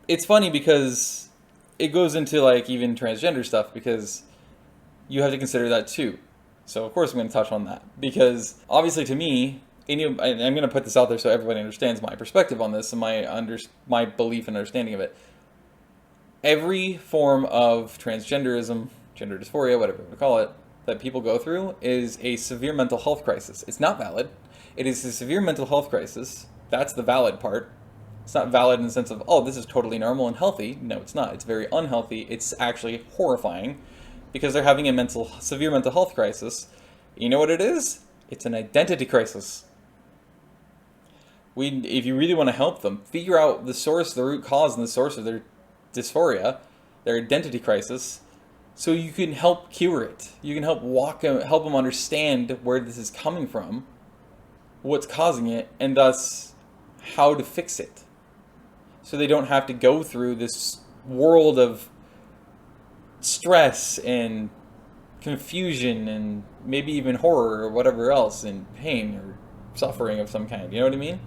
it's funny because it goes into like even transgender stuff because you have to consider that too. So of course I'm going to touch on that because obviously to me, and I'm going to put this out there so everybody understands my perspective on this and my belief and understanding of it. Every form of transgenderism, gender dysphoria, whatever you want to call it, that people go through is a severe mental health crisis. It's not valid. It is a severe mental health crisis. That's the valid part. It's not valid in the sense of, oh, this is totally normal and healthy. No, it's not. It's very unhealthy. It's actually horrifying because they're having a severe mental health crisis. You know what it is? It's an identity crisis. If you really want to help them, figure out the source, the root cause, and the source of their dysphoria, their identity crisis, so you can help cure it. You can help them understand where this is coming from, what's causing it, and thus how to fix it. So they don't have to go through this world of stress and confusion and maybe even horror or whatever else and pain or suffering of some kind. You know what I mean?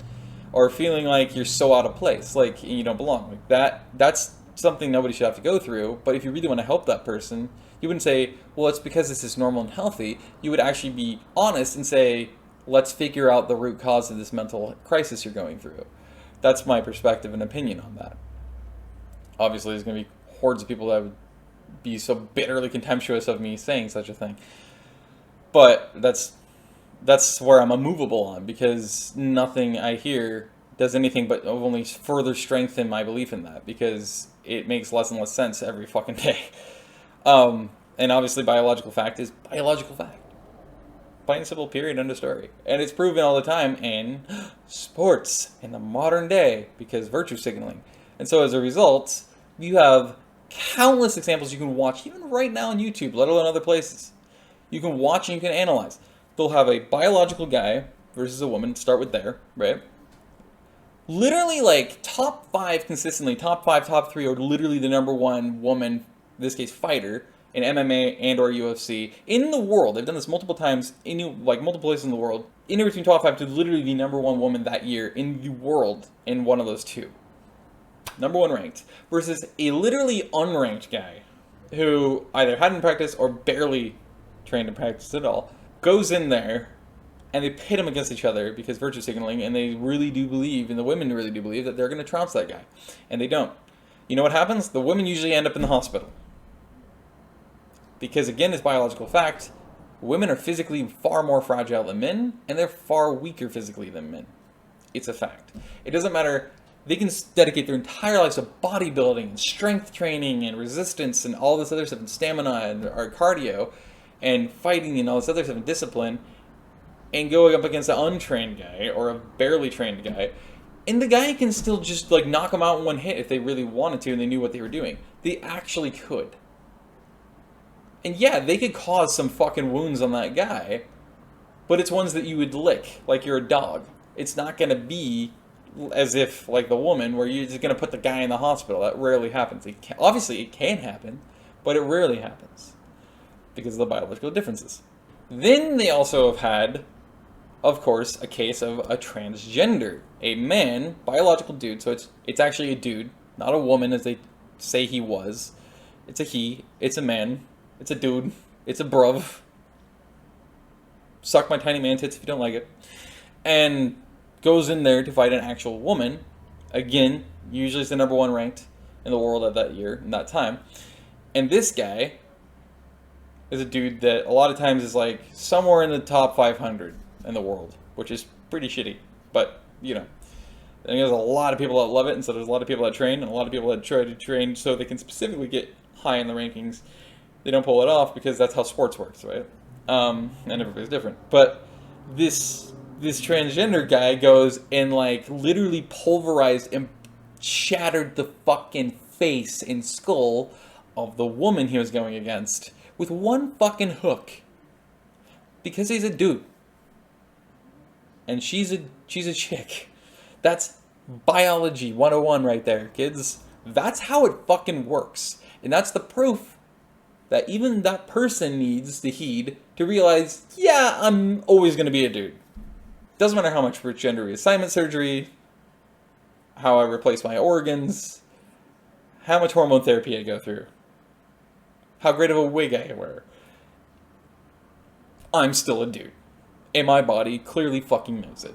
Or feeling like you're so out of place, like you don't belong. Like that's something nobody should have to go through. But if you really want to help that person, you wouldn't say, well, it's because this is normal and healthy. You would actually be honest and say, let's figure out the root cause of this mental crisis you're going through. That's my perspective and opinion on that. Obviously, there's going to be hordes of people that would be so bitterly contemptuous of me saying such a thing. But that's where I'm immovable on, because nothing I hear does anything but only further strengthen my belief in that, because it makes less and less sense every fucking day. And obviously biological fact is biological fact. Plain and simple, period, end of story. And it's proven all the time in sports in the modern day because virtue signaling. And so as a result, you have countless examples you can watch, even right now on YouTube, let alone other places. You can watch and you can analyze. They'll have a biological guy versus a woman, start with there, right? Literally like top 5 consistently, top 5, top 3 are literally the number 1 woman, in this case fighter, in MMA and or UFC in the world. They've done this multiple times in like multiple places in the world. In between top 5 to literally the number 1 woman that year in the world in one of those two. Number 1 ranked versus a literally unranked guy who either hadn't practiced or barely trained to practice at all. Goes in there and they pit them against each other because virtue signaling, and they really do believe, and the women really do believe, that they're going to trounce that guy. And they don't. You know what happens? The women usually end up in the hospital. Because again, it's biological fact, women are physically far more fragile than men, and they're far weaker physically than men. It's a fact. It doesn't matter. They can dedicate their entire lives to bodybuilding, and strength training, and resistance, and all this other stuff, and stamina, and our cardio, and fighting, and all this other stuff, and discipline, and going up against an untrained guy, or a barely trained guy, and the guy can still just like knock them out in one hit if they really wanted to and they knew what they were doing. They actually could. And yeah, they could cause some fucking wounds on that guy, but it's ones that you would lick, like you're a dog. It's not going to be as if, like the woman, where you're just going to put the guy in the hospital. That rarely happens. Obviously, it can happen, but it rarely happens because of the biological differences. Then they also have had, of course, a case of a transgender. A man, biological dude, so it's actually a dude, not a woman as they say he was. It's a he, it's a man. It's a dude. It's a bruv. Suck my tiny man tits if you don't like it. And goes in there to fight an actual woman. Again, usually it's the number 1 ranked in the world at that year, in that time. And this guy is a dude that a lot of times is like somewhere in the top 500 in the world, which is pretty shitty. But, you know, I think there's a lot of people that love it, and so there's a lot of people that train, and a lot of people that try to train so they can specifically get high in the rankings. They don't pull it off because that's how sports works, right? And everybody's different. But this transgender guy goes and like literally pulverized and shattered the fucking face and skull of the woman he was going against with one fucking hook. Because he's a dude. And she's a chick. That's biology 101 right there, kids. That's how it fucking works. And that's the proof that even that person needs to heed to realize, yeah, I'm always going to be a dude. Doesn't matter how much gender reassignment surgery, how I replace my organs, how much hormone therapy I go through, how great of a wig I wear. I'm still a dude. And my body clearly fucking knows it.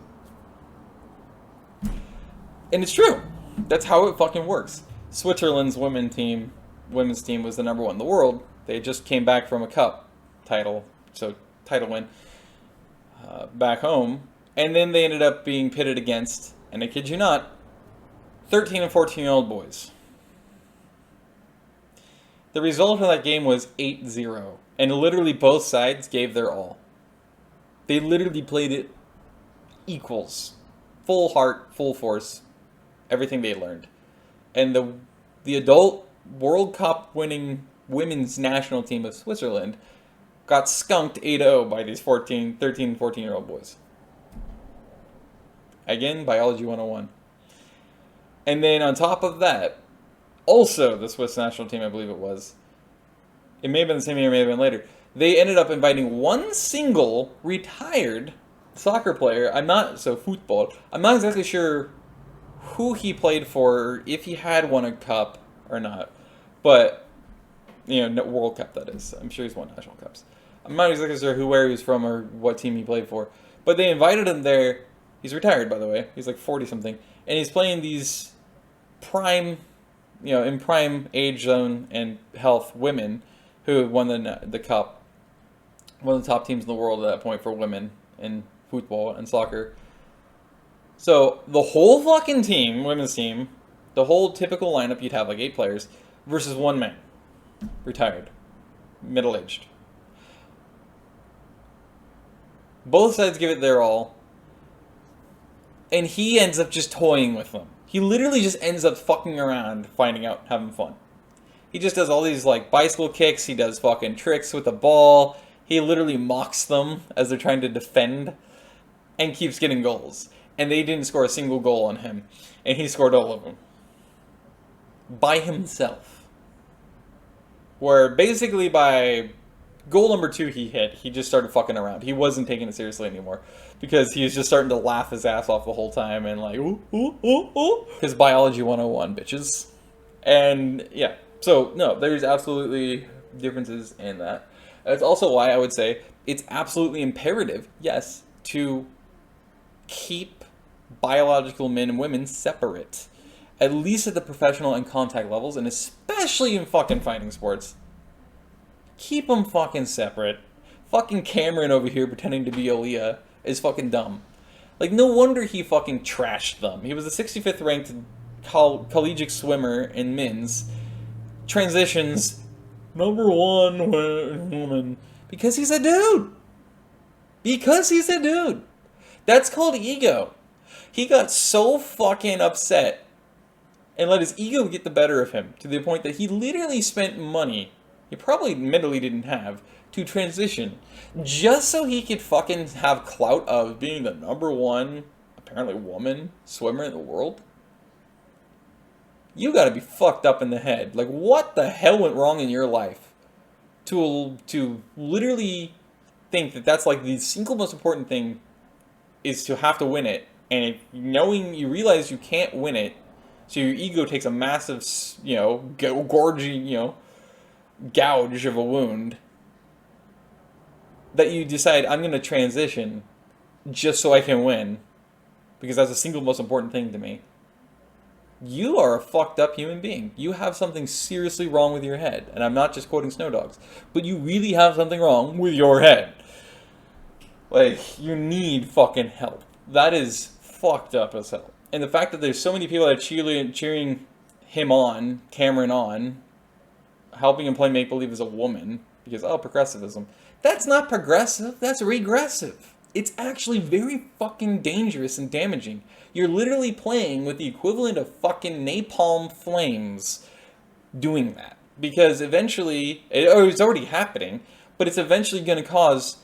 And it's true. That's how it fucking works. Switzerland's women's team was the number 1 in the world. They just came back from a cup title win back home. And then they ended up being pitted against, and I kid you not, 13 and 14-year-old boys. The result of that game was 8-0. And literally both sides gave their all. They literally played it equals. Full heart, full force. Everything they learned. And the adult World Cup winning women's national team of Switzerland got skunked 8-0 by these 13 and 14-year-old boys. Again, biology 101. And then on top of that, also the Swiss national team, I believe it was, it may have been the same year, it may have been later, they ended up inviting one single retired soccer player. Football. I'm not exactly sure who he played for, if he had won a cup or not. But, World Cup, that is. I'm sure he's won national cups. I'm not exactly sure where he was from or what team he played for. But they invited him there. He's retired, by the way. He's like 40-something. And he's playing these prime, in prime age zone and health women who won the cup. One of the top teams in the world at that point for women in football and soccer. So the whole fucking team, women's team, the whole typical lineup, you'd have like 8 players versus one man, retired, middle-aged. Both sides give it their all, and he ends up just toying with them. He literally just ends up fucking around, finding out, having fun. He just does all these like bicycle kicks. He does fucking tricks with the ball. He literally mocks them as they're trying to defend and keeps getting goals. And they didn't score a single goal on him. And he scored all of them. By himself. Where basically by goal number 2 he just started fucking around. He wasn't taking it seriously anymore. Because he was just starting to laugh his ass off the whole time and like, ooh, ooh, ooh, ooh. His biology 101, bitches. And yeah. So, no, there's absolutely differences in that. That's also why I would say it's absolutely imperative, yes, to keep biological men and women separate. At least at the professional and contact levels, and especially in fucking fighting sports. Keep them fucking separate. Fucking Cameron over here pretending to be Aaliyah is fucking dumb. Like, no wonder he fucking trashed them. He was the 65th ranked collegiate swimmer in men's. Transitions number 1 woman. Because he's a dude. Because he's a dude. That's called ego. He got so fucking upset and let his ego get the better of him to the point that he literally spent money he probably admittedly didn't have to transition just so he could fucking have clout of being the number 1, apparently woman, swimmer in the world. You gotta be fucked up in the head. Like, what the hell went wrong in your life to literally think that that's like the single most important thing is to have to win it, and knowing you realize you can't win it, so your ego takes a massive, gouge of a wound, that you decide, I'm going to transition just so I can win, because that's the single most important thing to me. You are a fucked up human being. You have something seriously wrong with your head. And I'm not just quoting Snow Dogs, but you really have something wrong with your head. Like, you need fucking help. That is fucked up as hell. And the fact that there's so many people that are cheering him on, Cameron on, helping him play make-believe as a woman, because, progressivism. That's not progressive, that's regressive. It's actually very fucking dangerous and damaging. You're literally playing with the equivalent of fucking napalm flames doing that. Because eventually, it's already happening, but it's eventually going to cause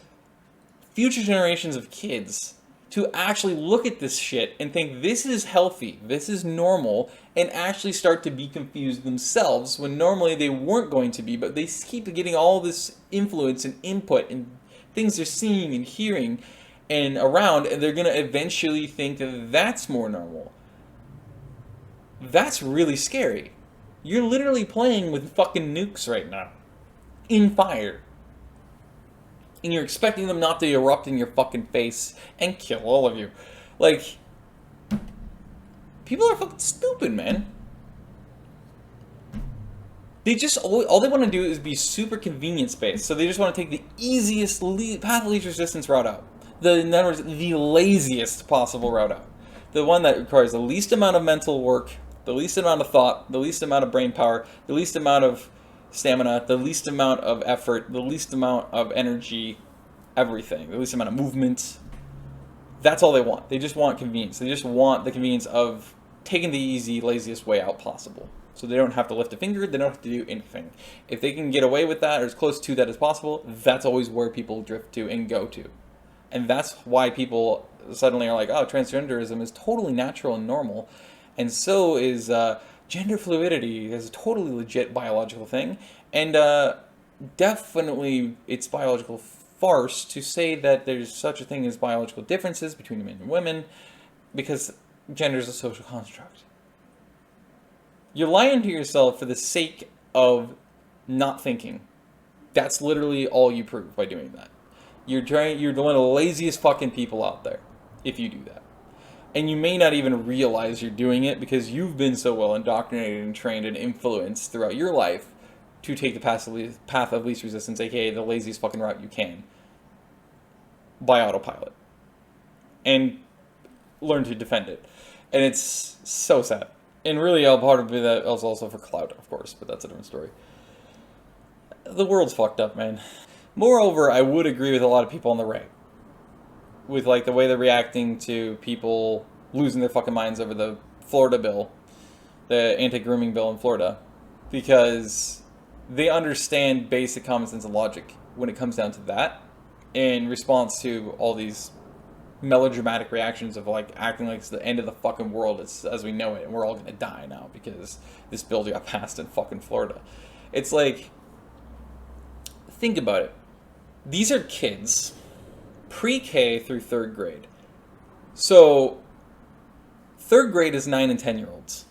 future generations of kids to actually look at this shit and think this is healthy, this is normal, and actually start to be confused themselves when normally they weren't going to be, but they keep getting all this influence and input and things they're seeing and hearing and around, and they're going to eventually think that that's more normal. That's really scary. You're literally playing with fucking nukes right now. In fire. And you're expecting them not to erupt in your fucking face and kill all of you. Like, people are fucking stupid, man. They just, all they want to do is be super convenience based. So they just want to take the easiest path of least resistance route out. In other words, the laziest possible route out. The one that requires the least amount of mental work, the least amount of thought, the least amount of brain power, the least amount of stamina, the least amount of effort, the least amount of energy, everything, the least amount of movement. That's all they want. They just want convenience. They just want the convenience of taking the easy, laziest way out possible. So they don't have to lift a finger, they don't have to do anything. If they can get away with that, or as close to that as possible, that's always where people drift to and go to. And that's why people suddenly are like, oh, transgenderism is totally natural and normal. And so is gender fluidity is a totally legit biological thing. And definitely it's biological farce to say that there's such a thing as biological differences between men and women, because gender is a social construct. You're lying to yourself for the sake of not thinking. That's literally all you prove by doing that. You're one of the laziest fucking people out there if you do that. And you may not even realize you're doing it because you've been so well indoctrinated and trained and influenced throughout your life to take the path of least resistance, aka the laziest fucking route you can, by autopilot. And learn to defend it. And it's so sad. And really, part of that was also for clout, of course, but that's a different story. The world's fucked up, man. Moreover, I would agree with a lot of people on the right. With, like, the way they're reacting to people losing their fucking minds over the Florida bill. The anti-grooming bill in Florida. Because they understand basic common sense and logic when it comes down to that. In response to all these melodramatic reactions of, like, acting like it's the end of the fucking world as we know it, and we're all gonna die now because this bill got passed in fucking Florida. It's like, think about it. These are kids, pre-K through 3rd grade. So, 3rd grade is 9 and 10-year-olds.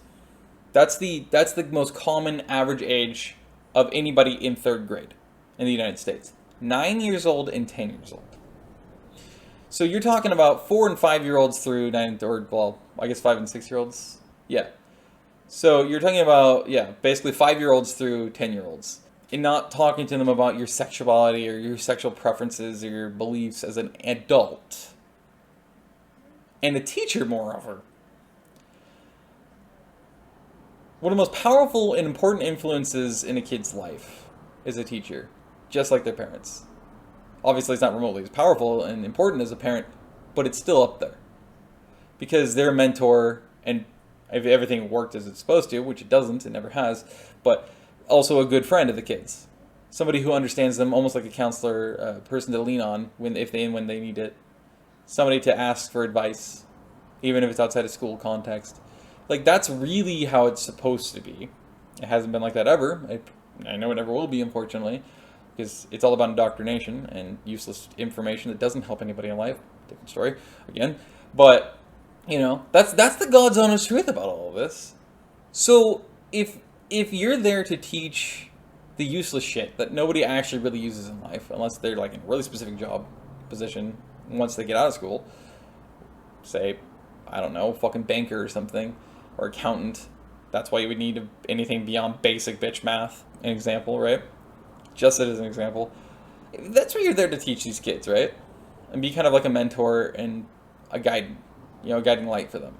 That's the most common average age of anybody in 3rd grade in the United States. 9 years old and 10 years old. So you're talking about 4 and 5-year-olds through 9, or, well, I guess 5 and 6-year-olds? Yeah. So you're talking about, yeah, basically 5-year-olds through 10-year-olds. And not talking to them about your sexuality or your sexual preferences or your beliefs as an adult. And a teacher, moreover. One of the most powerful and important influences in a kid's life is a teacher, just like their parents. Obviously, it's not remotely as powerful and important as a parent, but it's still up there. Because they're a mentor, and if everything worked as it's supposed to, which it doesn't, it never has, but also a good friend of the kids. Somebody who understands them, almost like a counselor, a person to lean on when they need it. Somebody to ask for advice, even if it's outside of school context. Like, that's really how it's supposed to be. It hasn't been like that ever. I know it never will be, unfortunately. Because it's all about indoctrination and useless information that doesn't help anybody in life. Different story, again. But, you know, that's the God's honest truth about all of this. So, if you're there to teach the useless shit that nobody actually really uses in life, unless they're, like, in a really specific job position once they get out of school, say, I don't know, fucking banker or something, or accountant, that's why you would need anything beyond basic bitch math, an example, right? Just as an example. That's what you're there to teach these kids, right? And be kind of like a mentor and a guide, a guiding light for them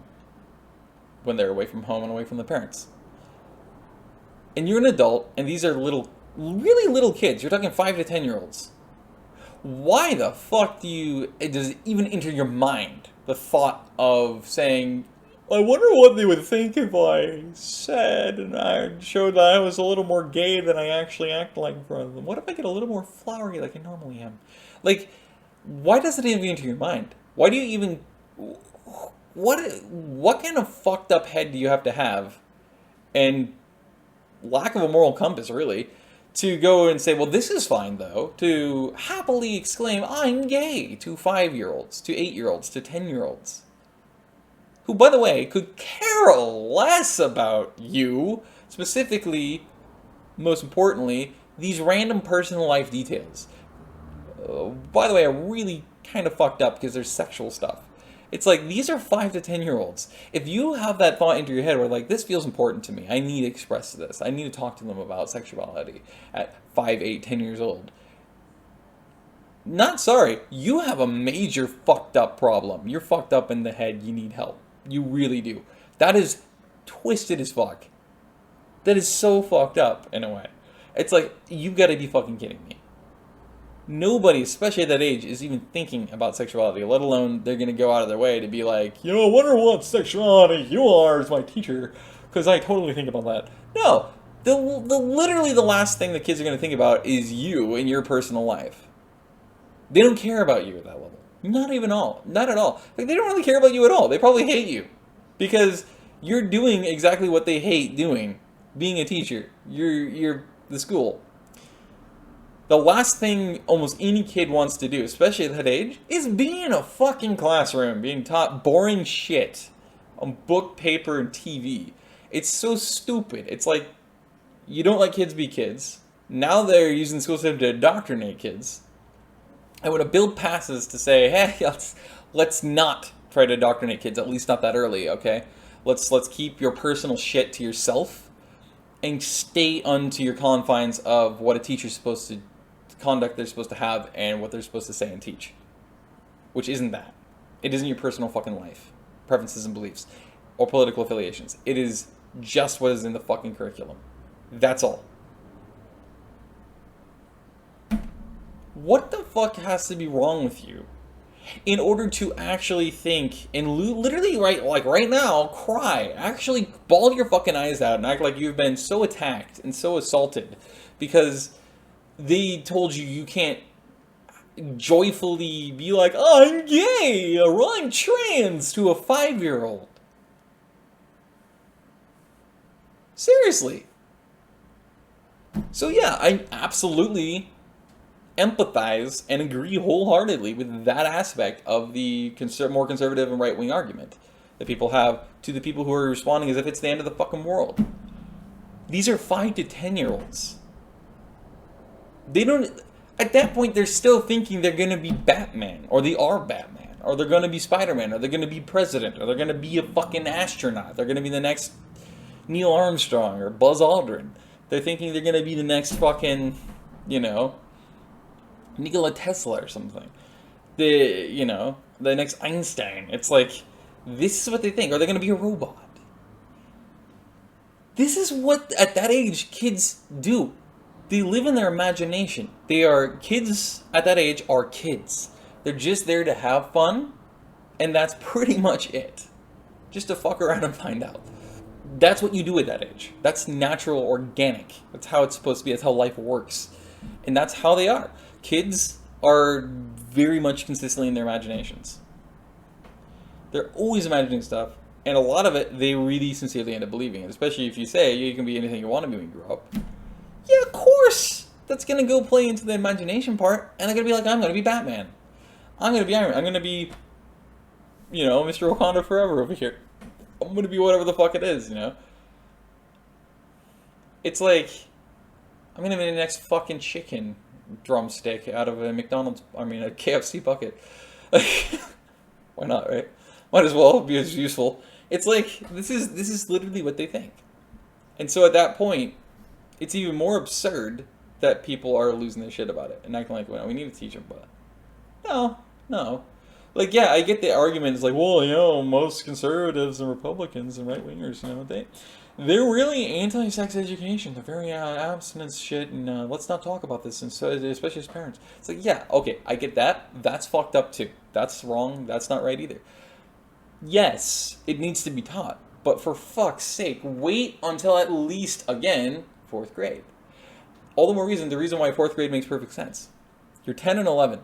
when they're away from home and away from the parents. And you're an adult, and these are really little kids. You're talking 5 to 10-year-olds. Why the fuck does it even enter your mind the thought of saying, I wonder what they would think if I said and I showed that I was a little more gay than I actually act like in front of them. What if I get a little more flowery like I normally am? Like, why does it even enter your mind? Why do you even... What kind of fucked up head do you have to have, and lack of a moral compass, really, to go and say, well, this is fine, though, to happily exclaim, I'm gay, to 5-year-olds, to 8-year-olds, to 10-year-olds? Who, by the way, could care less about you Specifically, most importantly, these random personal life details. By the way, are really kind of fucked up because there's sexual stuff. It's like, these are 5 to 10 year olds. If you have that thought into your head where like, this feels important to me, I need to express this, I need to talk to them about sexuality at 5, 8, 10 years old. Not sorry, you have a major fucked up problem. You're fucked up in the head, you need help. You really do. That is twisted as fuck. That is so fucked up in a way. It's like, you gotta be fucking kidding me. Nobody, especially at that age, is even thinking about sexuality, let alone they're going to go out of their way to be like, I wonder what sexuality you are as my teacher, because I totally think about that. No, literally the last thing the kids are going to think about is you and your personal life. They don't care about you at that level. Not at all. Like, they don't really care about you at all. They probably hate you, because you're doing exactly what they hate doing, being a teacher. You're the school. The last thing almost any kid wants to do, especially at that age, is be in a fucking classroom being taught boring shit on book, paper, and TV. It's so stupid. It's like, you don't let kids be kids. Now they're using the school system to indoctrinate kids. And when a bill passes to say, hey, let's not try to indoctrinate kids, at least not that early, okay? Let's keep your personal shit to yourself and stay unto your confines of what a teacher's supposed to conduct they're supposed to have and what they're supposed to say and teach, which isn't that. It isn't your personal fucking life, preferences and beliefs, or political affiliations. It is just what is in the fucking curriculum. That's all. What the fuck has to be wrong with you in order to actually think and literally right now cry, actually bawl your fucking eyes out and act like you've been so attacked and so assaulted because they told you can't joyfully be like, I'm gay or I'm trans to a 5-year-old. Seriously. So yeah, I absolutely empathize and agree wholeheartedly with that aspect of the more conservative and right-wing argument that people have to the people who are responding as if it's the end of the fucking world. These are 5 to 10-year-olds. They don't, at that point, they're still thinking they're going to be Batman, or they are Batman, or they're going to be Spider-Man, or they're going to be president, or they're going to be a fucking astronaut. They're going to be the next Neil Armstrong or Buzz Aldrin. They're thinking they're going to be the next fucking, Nikola Tesla or something. The next Einstein. It's like, this is what they think. Or they're going to be a robot. This is what, at that age, kids do. They live in their imagination. Kids at that age are kids. They're just there to have fun, and that's pretty much it. Just to fuck around and find out. That's what you do at that age. That's natural, organic. That's how it's supposed to be. That's how life works. And that's how they are. Kids are very much consistently in their imaginations. They're always imagining stuff, and a lot of it, they really sincerely end up believing it. Especially if you say, you can be anything you want to be when you grow up. Yeah, of course! That's going to go play into the imagination part, and they're going to be like, I'm going to be Batman. I'm going to be Iron Man. I'm going to be, Mr. Wakanda forever over here. I'm going to be whatever the fuck it is, It's like, I'm going to be the next fucking chicken drumstick out of a a KFC bucket. Why not, right? Might as well be as useful. It's like, this is literally what they think. And so at that point, it's even more absurd that people are losing their shit about it and acting like, well, we need to teach them, but no. Like, yeah, I get the argument. It's like, well, most conservatives and Republicans and right-wingers, they're really anti-sex education. They're very abstinence shit, and let's not talk about this, and so, especially as parents. It's like, yeah, okay, I get that. That's fucked up, too. That's wrong. That's not right either. Yes, it needs to be taught, but for fuck's sake, wait until at least, again, 4th grade. All the more reason, the reason why 4th grade makes perfect sense. You're 10 and 11.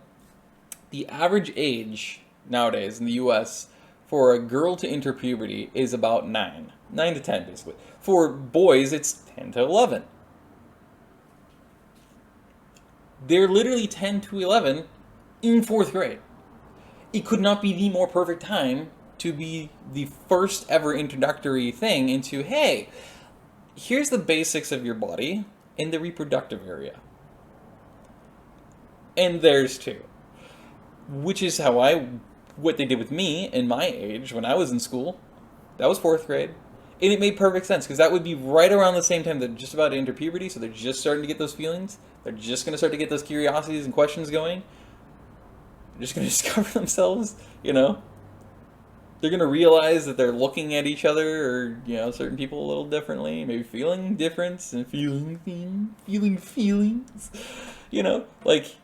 The average age nowadays in the US for a girl to enter puberty is about 9. 9 to 10, basically. For boys, it's 10 to 11. They're literally 10 to 11 in 4th grade. It could not be the more perfect time to be the first ever introductory thing into, hey, here's the basics of your body in the reproductive area. And theirs too. Which is what they did with me in my age when I was in school. That was 4th grade. And it made perfect sense, because that would be right around the same time they're just about to enter puberty, so they're just starting to get those feelings. They're just going to start to get those curiosities and questions going. They're just going to discover themselves, you know? They're going to realize that they're looking at each other, or, you know, certain people a little differently, maybe feeling difference, and feeling feelings, you know? Like,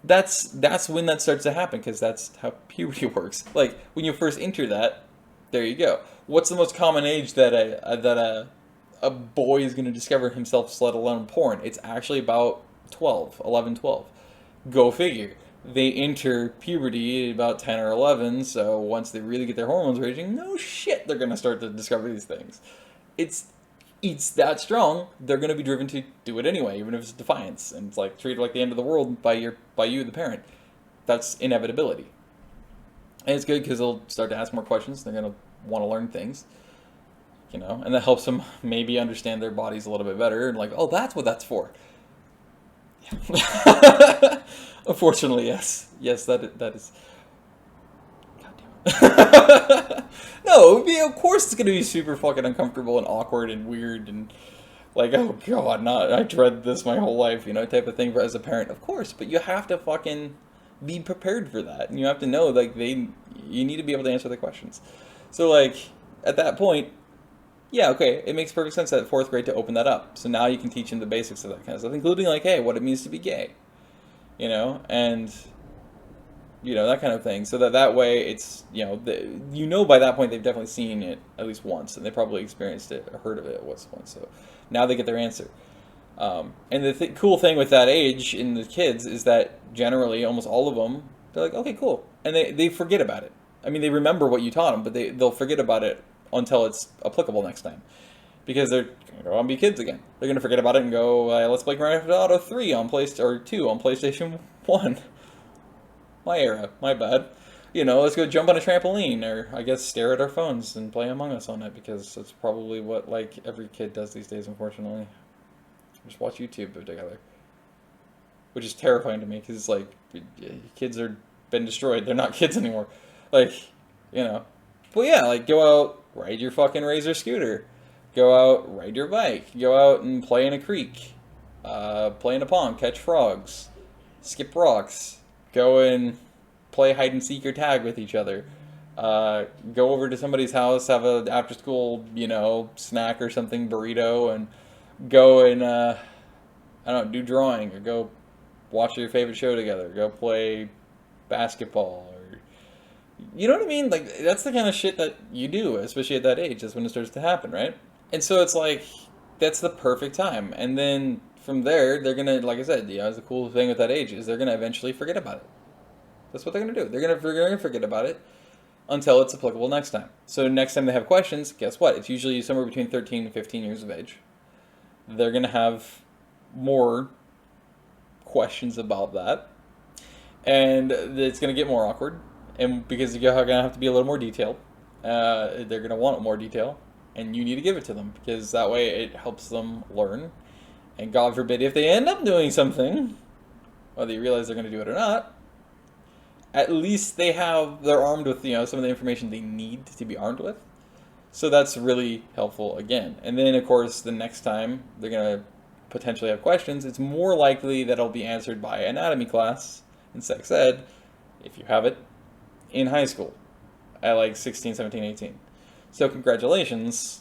that's when that starts to happen, because that's how puberty works. Like, when you first enter that, there you go. What's the most common age that a boy is going to discover himself, let alone porn? It's actually about 11, 12. Go figure. They enter puberty at about 10 or 11, so once they really get their hormones raging, no shit, they're going to start to discover these things. It's that strong, they're going to be driven to do it anyway, even if it's defiance, and it's like treated like the end of the world by you, the parent. That's inevitability. And it's good because they'll start to ask more questions. They're going to want to learn things, you know, and that helps them maybe understand their bodies a little bit better. And like, oh, that's what that's for. Yeah. Unfortunately, yes. Yes, that is. God damn it. No, of course it's going to be super fucking uncomfortable and awkward and weird and like, oh god, I dread this my whole life, you know, type of thing as a parent. Of course, but you have to fucking be prepared for that, and you have to know, like, you need to be able to answer the questions. So, like, at that point, yeah, okay, it makes perfect sense at 4th grade to open that up. So now you can teach them the basics of that kind of stuff, including, like, hey, what it means to be gay, you know, and, you know, that kind of thing. So that way it's, you know, by that point they've definitely seen it at least once, and they probably experienced it or heard of it once. So now they get their answer. And the cool thing with that age in the kids is that generally, almost all of them, they're like, okay, cool. And they forget about it. I mean, they remember what you taught them, but they'll forget about it until it's applicable next time. Because they're going to go out and be kids again. They're going to forget about it and go, let's play Grand Theft Auto 3 on 2 on PlayStation 1. My era, my bad. You know, let's go jump on a trampoline, or I guess stare at our phones and play Among Us on it, because that's probably what, like, every kid does these days, unfortunately. Just watch YouTube together, which is terrifying to me, because it's like, kids are been destroyed. They're not kids anymore. Like, you know. But yeah, like, go out, ride your fucking Razor scooter. Go out, ride your bike. Go out and play in a creek. Play in a pond, catch frogs. Skip rocks. Go and play hide and seek or tag with each other. Go over to somebody's house, have a after school, you know, snack or something, burrito, and go and, I don't know, do drawing, or go watch your favorite show together. Go play basketball, or, you know what I mean? Like, that's the kind of shit that you do, especially at that age. That's when it starts to happen, right? And so it's like, that's the perfect time. And then from there, they're gonna, like I said, you know, the cool thing with that age is they're gonna eventually forget about it. That's what they're gonna do. They're gonna forget about it until it's applicable next time. So next time they have questions, guess what? It's usually somewhere between 13 and 15 years of age. They're gonna have more questions about that, and it's gonna get more awkward, and because you're gonna have to be a little more detailed. They're gonna want more detail, and you need to give it to them, because that way it helps them learn. And God forbid if they end up doing something, whether you realize they're gonna do it or not, at least they're armed with, you know, some of the information they need to be armed with. So that's really helpful again. And then, of course, the next time they're going to potentially have questions, it's more likely that it'll be answered by anatomy class in sex ed, if you have it, in high school at like 16, 17, 18. So congratulations.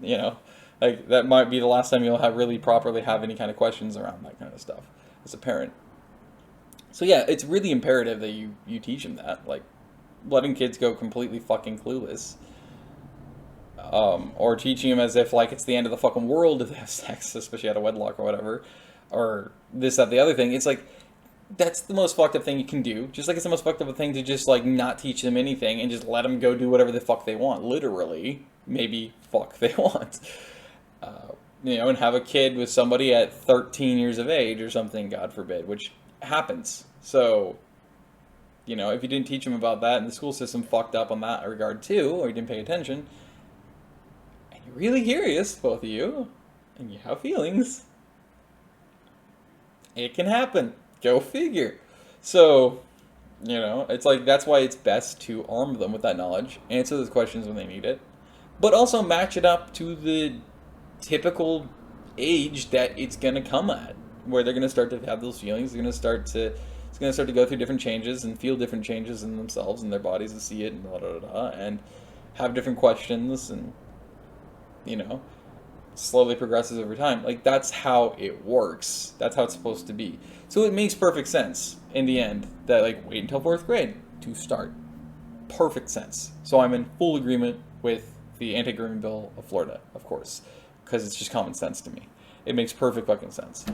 You know, like, that might be the last time you'll really properly have any kind of questions around that kind of stuff as a parent. So yeah, it's really imperative that you teach them that. Like, letting kids go completely fucking clueless, or teaching them as if, like, it's the end of the fucking world if they have sex, especially out of wedlock or whatever, or this, that, the other thing. It's like, that's the most fucked up thing you can do. Just like it's the most fucked up thing to just, like, not teach them anything and just let them go do whatever the fuck they want. Literally, maybe fuck they want. You know, and have a kid with somebody at 13 years of age or something, God forbid, which happens. So, you know, if you didn't teach them about that and the school system fucked up on that regard too, or you didn't pay attention, you're really curious, both of you, and you have feelings, it can happen. Go figure. So, it's like, that's why it's best to arm them with that knowledge, answer those questions when they need it, but also match it up to the typical age that it's going to come at, where they're going to start to have those feelings. It's going to start to go through different changes and feel different changes in themselves and their bodies and see it and and have different questions, and slowly progresses over time. Like, that's how it works. That's how it's supposed to be. So it makes perfect sense in the end that, like, wait until 4th grade to start. Perfect sense. So I'm in full agreement with the anti-grooming bill of Florida, of course, because it's just common sense to me. It makes perfect fucking sense.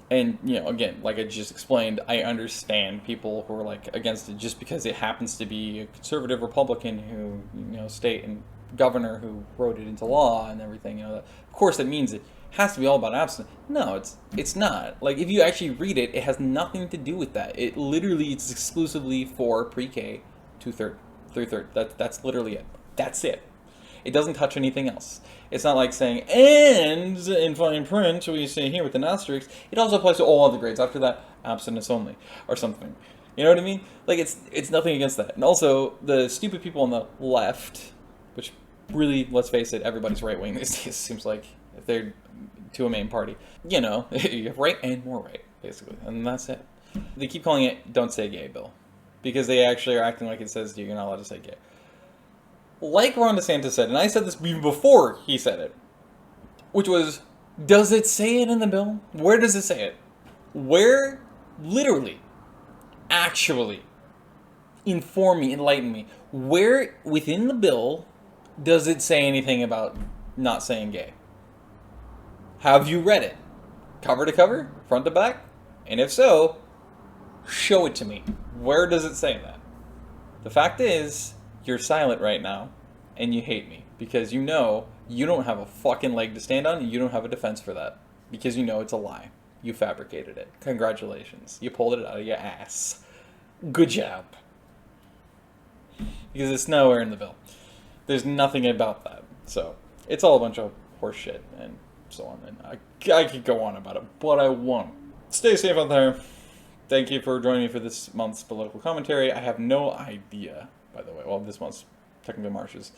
And, again, like I just explained, I understand people who are, like, against it just because it happens to be a conservative Republican who, state and governor who wrote it into law and everything. Of course that means it has to be all about abstinence. No, it's not. Like, if you actually read it, it has nothing to do with that. It literally, it's exclusively for pre-K to through third. That's literally it. That's it. It doesn't touch anything else. It's not like saying, and in fine print, we say here with an asterisk, it also applies to all other grades. After that, abstinence only, or something. You know what I mean? Like, it's nothing against that. And also, the stupid people on the left, which really, let's face it, everybody's right-wing these days, seems like, if they're to a main party. You have right and more right, basically, and that's it. They keep calling it Don't Say Gay bill, because they actually are acting like it says you're not allowed to say gay. Like Ron DeSantis said, and I said this even before he said it, which was, does it say it in the bill? Where does it say it? Where, literally, actually, inform me, enlighten me, where within the bill does it say anything about not saying gay? Have you read it? Cover to cover? Front to back? And if so, show it to me. Where does it say that? The fact is, you're silent right now, and you hate me, because you don't have a fucking leg to stand on, and you don't have a defense for that, because it's a lie. You fabricated it. Congratulations. You pulled it out of your ass. Good job. Because it's nowhere in the bill. There's nothing about that. So, it's all a bunch of horse shit, and so on, and I could go on about it, but I won't. Stay safe out there. Thank you for joining me for this month's political commentary. I have no idea, by the way, well, this month's technically March's,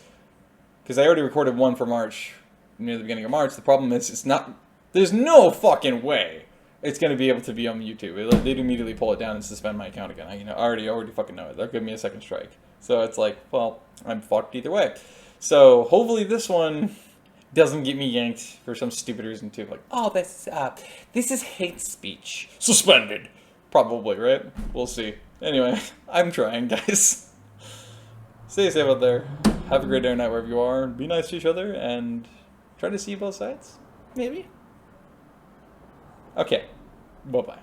because I already recorded one for March, near the beginning of March. The problem is, there's no fucking way it's going to be able to be on YouTube. They'd immediately pull it down and suspend my account again. I already fucking know it. They'll give me a second strike. So it's like, well, I'm fucked either way. So hopefully this one doesn't get me yanked for some stupid reason too. Like, oh, this is hate speech. Suspended. Probably, right? We'll see. Anyway, I'm trying, guys. Stay safe out there. Have a great day or night wherever you are. Be nice to each other and try to see both sides. Maybe. Okay. Bye-bye.